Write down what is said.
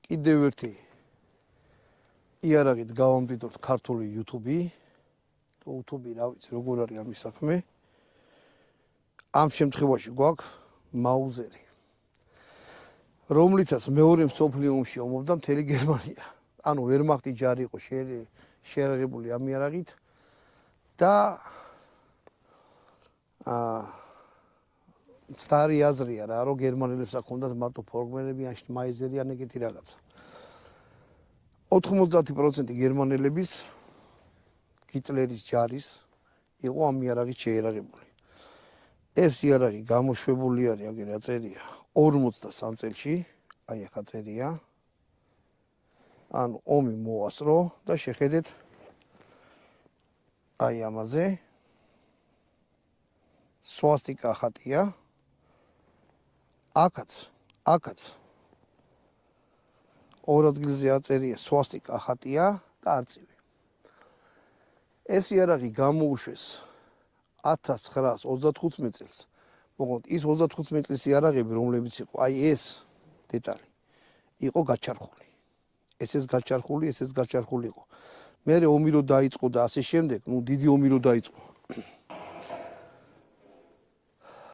კიდევ ერთი იარაღით გავამდიდროთ ქართული YouTube-ი. YouTube-ი რა ვიცი, როგორ არის ამის საქმე. ამ შემთხვევაში გვაქვს მაუზერი, რომლითაც მეორე მსოფლიო ომში ომობდა მთელი გერმანია. ანუ ვერმახტის ჯარი იყო შეერაღებული ამ იარაღით და მცდარი აზრია რა, რომ გერმანელებს აქ მარტო ფოლკმენები ან შტმაიზერი ან ეგეთი რაღაცა. 90% გერმანელების ჰიტლერის ჯარის იყო ამ იარაღით შეერაღებული. ეს იარაღი გამოშვებული არის, აგერ აწერია 43 წელში, აი ახ აწერია. ანუ ომი მოასწრო და შეხედეთ აი ამაზე სვასტიკა ხატია. აქაც ორ ადგილზე აწერია სვასტიკა ხატია და არწივი. ეს იარაღი გამოუშვეს 1935 წელს. მოკლედ ის 35 წლის იარაღები, რომლებიც იყო, აი ეს დეტალი იყო გაჩარხული. ეს გაჩარხული იყო. მერე ომი რო დაიწყო და ასე შემდეგ, დიდი ომი რო დაიწყო.